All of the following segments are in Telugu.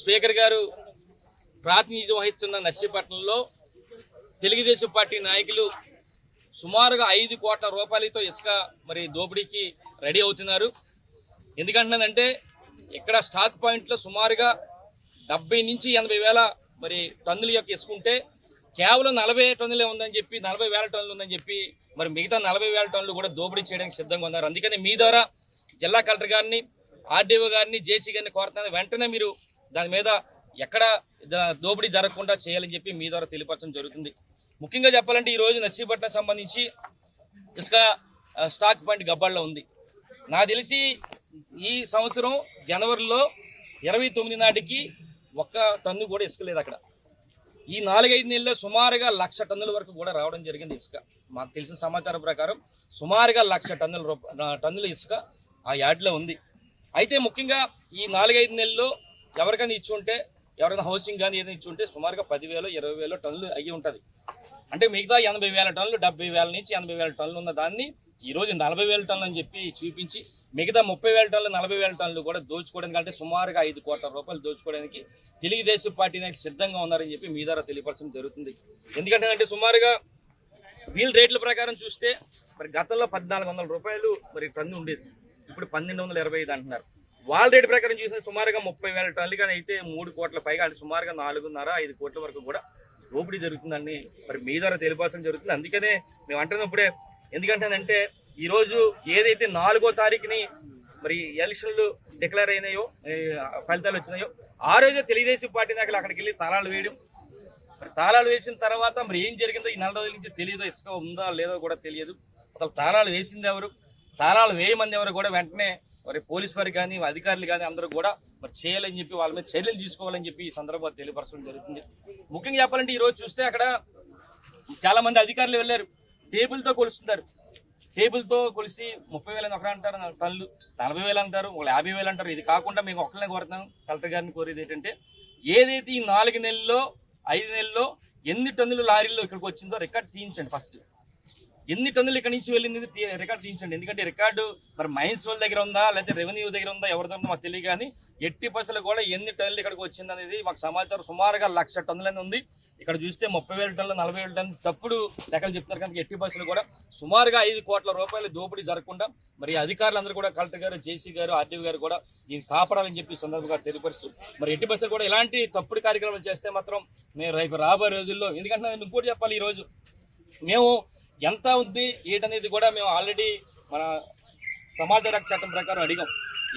స్పీకర్ గారు ప్రాతినిధ్యం వహిస్తున్న నర్సీపట్నంలో తెలుగుదేశం పార్టీ నాయకులు సుమారుగా 5 కోట్ల రూపాయలతో ఇసుక మరి దోపిడీకి రెడీ అవుతున్నారు. ఎందుకంటున్నానంటే ఇక్కడ స్టాక్ పాయింట్లో సుమారుగా 70 నుంచి 80 వేల మరి టన్నుల యొక్క ఇసుకుంటే కేవలం 40 టన్నులే ఉందని చెప్పి 40 వేల టన్నులు ఉందని చెప్పి మరి మిగతా 40 వేల టన్నులు కూడా దోపిడీ చేయడానికి సిద్ధంగా ఉన్నారు. అందుకని మీ ద్వారా జిల్లా కలెక్టర్ గారిని, ఆర్డీఓ గారిని, జేసీ గారిని కోరుతున్నారు, వెంటనే మీరు దాని మీద ఎక్కడ దోపిడీ జరగకుండా చేయాలని చెప్పి మీ ద్వారా తెలియపరచడం జరుగుతుంది. ముఖ్యంగా చెప్పాలంటే ఈరోజు నర్సీపట్నం సంబంధించి ఇసుక స్టాక్ పాయింట్ గబ్బాల్లో ఉంది. నాకు తెలిసి ఈ సంవత్సరం జనవరిలో 29 నాటికి 1 టన్ను కూడా ఇసుక లేదు అక్కడ. ఈ 4-5 నెలల్లో సుమారుగా 1,00,000 టన్నుల వరకు కూడా రావడం జరిగింది ఇసుక. మాకు తెలిసిన సమాచారం ప్రకారం సుమారుగా 1,00,000 టన్నుల ఇసుక ఆ యార్డ్లో ఉంది. అయితే ముఖ్యంగా ఈ 4-5 నెలల్లో ఎవరికైనా ఇచ్చి ఉంటే, ఎవరైనా హౌసింగ్ కానీ ఏదైనా ఇచ్చి ఉంటే సుమారుగా 10,000-20,000 టన్నులు అయ్యి ఉంటుంది. అంటే మిగతా 80,000 టన్నులు, 70,000 నుంచి 80,000 టన్నులు ఉన్న దాన్ని ఈరోజు 40,000 టన్నులు అని చెప్పి చూపించి మిగతా 30,000 టన్నులు, 40,000 టన్నులు కూడా దోచుకోవడానికి, అంటే సుమారుగా 5 కోట్ల రూపాయలు దోచుకోవడానికి తెలుగుదేశం పార్టీ నాయకులు సిద్ధంగా ఉన్నారని చెప్పి మీ ద్వారా తెలియపరచడం జరుగుతుంది. ఎందుకంటే సుమారుగా వీళ్ళ రేట్ల ప్రకారం చూస్తే మరి గతంలో 1,400 రూపాయలు మరి టన్ను ఉండేది, ఇప్పుడు 1,225 అంటున్నారు. వాళ్ళ రేటు ప్రకారం చూస్తే సుమారుగా 30,000 టన్నులు కానీ అయితే 3 కోట్ల పైగా, అంటే సుమారుగా 4.5-5 కోట్ల వరకు కూడా దోపిడీ జరుగుతుందని మరి మీ ద్వారా తెలియపరచడం జరుగుతుంది. అందుకనే మేము అంటున్నప్పుడే, ఎందుకంటేనంటే ఈరోజు ఏదైతే 4వ తారీఖుని మరి ఎలక్షన్లు డిక్లేర్ అయినాయో, ఫలితాలు వచ్చినాయో, ఆ రోజే తెలుగుదేశం పార్టీ నాయకులు అక్కడికి వెళ్ళి తాళాలు వేయడం, మరి తాళాలు వేసిన తర్వాత మరి ఏం జరిగిందో ఈ 4 రోజుల నుంచి తెలియదు, ఇసుక ఉందా లేదో కూడా తెలియదు. అసలు తాళాలు వేసింది ఎవరు, తాళాలు వేయమంది ఎవరు కూడా వెంటనే మరి పోలీసు వారు కానీ, అధికారులు కానీ అందరూ కూడా మరి చేయాలని చెప్పి వాళ్ళ మీద చర్యలు తీసుకోవాలని చెప్పి ఈ సందర్భంగా తెలియపరచడం జరుగుతుంది. ముఖ్యంగా చెప్పాలంటే ఈరోజు చూస్తే అక్కడ చాలా మంది అధికారులు వెళ్ళారు, టేబుల్తో కొలుస్తున్నారు. టేబుల్తో కొలిసి 30,000 ఒకరు అంటారు, టన్నులు 40,000 అంటారు, 50,000 అంటారు. ఇది కాకుండా మేము ఒకళ్ళనే కోరుతున్నాం, కలెక్టర్ గారిని కోరేది ఏంటంటే ఏదైతే ఈ 4 నెలల్లో 5 నెలల్లో ఎన్ని టన్నులు లారీల్లో ఇక్కడికి వచ్చిందో రికార్డు తీయించండి. ఫస్ట్ ఎన్ని టన్నులు ఇక్కడి నుంచి వెళ్ళింది రికార్డు తీయించండి. ఎందుకంటే రికార్డు మరి మైన్స్ వాళ్ళ దగ్గర ఉందా, లేకపోతే రెవెన్యూ దగ్గర ఉందా, ఎవరి దగ్గర మాకు తెలియదు. కానీ ఎట్టి పైసలు కూడా ఎన్ని టన్నులు ఇక్కడికి వచ్చింది అనేది మాకు సమాచారం. సుమారుగా 1,00,000 టన్నులని ఉంది. ఇక్కడ చూస్తే 30,000 టన్నులు, 40,000 టన్నులు తప్పుడు లెక్కలు చెప్తారు. కనుక ఎట్టి పైసలు కూడా సుమారుగా 5 కోట్ల రూపాయలు దోపిడీ జరగకుండా మరి అధికారులందరూ కూడా, కలెక్టర్ గారు, జేసీ గారు, ఆర్డీఓ గారు కూడా దీన్ని కాపాడాలని చెప్పి సందర్భంగా తెలియపరుస్తూ మరి ఎట్టి పైసలు కూడా ఇలాంటి తప్పుడు కార్యక్రమాలు చేస్తే మాత్రం మేము రేపు రాబోయే రోజుల్లో, ఎందుకంటే నేను ఇంకోటి చెప్పాలి, ఈరోజు మేము ఎంత ఉంది ఏంటనేది కూడా మేము ఆల్రెడీ మన సమాచార హక్కు చట్టం ప్రకారం అడిగాం,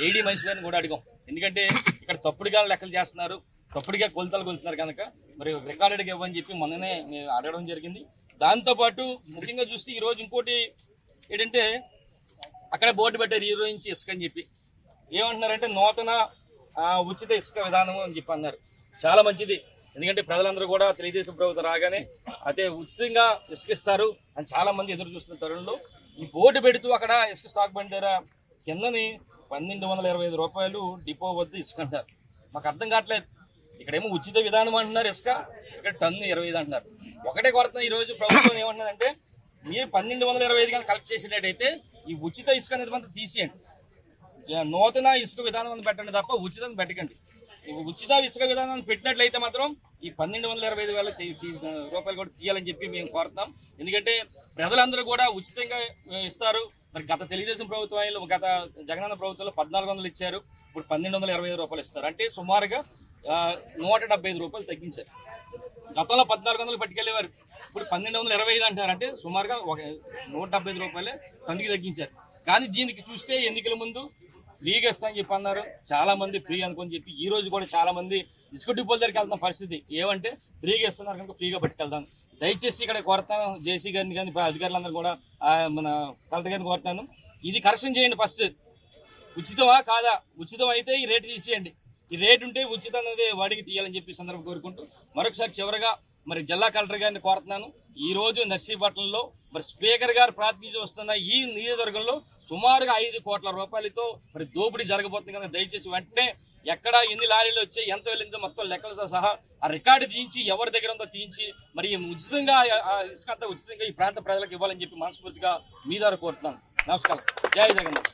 ఏడీ మైసూర్ గారిని కూడా అడిగాం. ఎందుకంటే ఇక్కడ తప్పుడుగా లెక్కలు చేస్తున్నారు, తప్పుడుగా కొలతలు కొలుతున్నారు కనుక మరి రికార్డెడ్గా ఇవ్వని చెప్పి మొన్ననే మేము అడగడం జరిగింది. దాంతోపాటు ముఖ్యంగా చూస్తే ఈరోజు ఇంకోటి ఏంటంటే అక్కడ బోర్డు పెట్టారు ఈరోజు నుంచి ఇసుక అని చెప్పి. ఏమంటున్నారంటే నూతన ఉచిత ఇసుక విధానం అని చెప్పి అన్నారు. చాలా మంచిది, ఎందుకంటే ప్రజలందరూ కూడా తెలుగుదేశం ప్రభుత్వం రాగానే అయితే ఉచితంగా ఇసుక ఇస్తారు అని చాలా మంది ఎదురు చూస్తున్న తరుణంలో ఈ బోర్డు పెడుతూ అక్కడ ఇసుక స్టాక్ బండి దగ్గర కిందని 1,225 రూపాయలు డిపో వద్ద ఇసుక అంటారు. మాకు అర్థం కావట్లేదు. ఇక్కడేమో ఉచిత విధానం అంటున్నారు ఇసుక, ఇక్కడ టన్ను 25 అంటున్నారు. ఒకటే కొడుతున్నా ఈరోజు ప్రభుత్వం ఏమంటున్నారంటే మీరు 1,225 కానీ కలెక్ట్ చేసినట్టయితే ఈ ఉచిత ఇసుక అనేది అంతా తీసేయండి, నూతన ఇసుక విధానం పెట్టండి తప్ప ఉచితం పెట్టకండి. ఉచిత ఇసుక విధానాన్ని పెట్టినట్లయితే మాత్రం ఈ 1,225,000 రూపాయలు కూడా తీయాలని చెప్పి మేము కోరుతున్నాం. ఎందుకంటే ప్రజలందరూ కూడా ఉచితంగా ఇస్తారు. మరి గత తెలుగుదేశం ప్రభుత్వంలో, గత జగనన్న ప్రభుత్వంలో 1,400 ఇచ్చారు, ఇప్పుడు 1,225 రూపాయలు ఇస్తారు. అంటే సుమారుగా 175 రూపాయలు తగ్గించారు. గతంలో 1,400 పట్టుకెళ్ళేవారు, ఇప్పుడు 1,225 అంటారు. అంటే సుమారుగా 175 రూపాయలే టన్నుకి తగ్గించారు. కానీ దీనికి చూస్తే ఎన్నికల ముందు ఫ్రీగా ఇస్తామని చెప్పి అన్నారు, చాలా మంది ఫ్రీ అనుకొని చెప్పి ఈ రోజు కూడా చాలా మంది ఇసుక డిపోల దగ్గరికి వెళ్తున్న పరిస్థితి. ఏమంటే ఫ్రీగా ఇస్తున్నారు కనుక ఫ్రీగా పట్టుకెళ్తాను. దయచేసి ఇక్కడ కోరుతాను, జేసీ గారిని కానీ అధికారులందరూ కూడా మన కలెక్టర్ గారిని కోరుతాను, ఇది కరెక్షన్ చేయండి. ఫస్ట్ ఉచితమా కాదా, ఉచితం అయితే ఈ రేటు తీసేయండి, ఈ రేటు ఉంటే ఉచితం అనేది వాడికి తీయాలని చెప్పి సందర్భం కోరుకుంటూ మరొకసారి చివరగా మరి జిల్లా కలెక్టర్ గారిని కోరుతున్నాను. ఈ రోజు నర్సీపట్నంలో మరి స్పీకర్ గారు ప్రాతినిధ్యం వస్తున్న ఈ నియోజకవర్గంలో సుమారుగా 5 కోట్ల రూపాయలతో మరి దోపిడీ జరగబోతుంది కనుక దయచేసి వెంటనే ఎక్కడ ఎన్ని లారీలు వచ్చాయి, ఎంత వెళ్ళిందో మొత్తం లెక్కలతో సహా ఆ రికార్డు తీయించి ఎవరి దగ్గర ఉందో తీయించి మరి ఉచితంగా ఇసుక అంతా ఉచితంగా ఈ ప్రాంత ప్రజలకు ఇవ్వాలని చెప్పి మనస్ఫూర్తిగా మీ ద్వారా కోరుతున్నాను. నమస్కారం. జై జగన్నాథ్.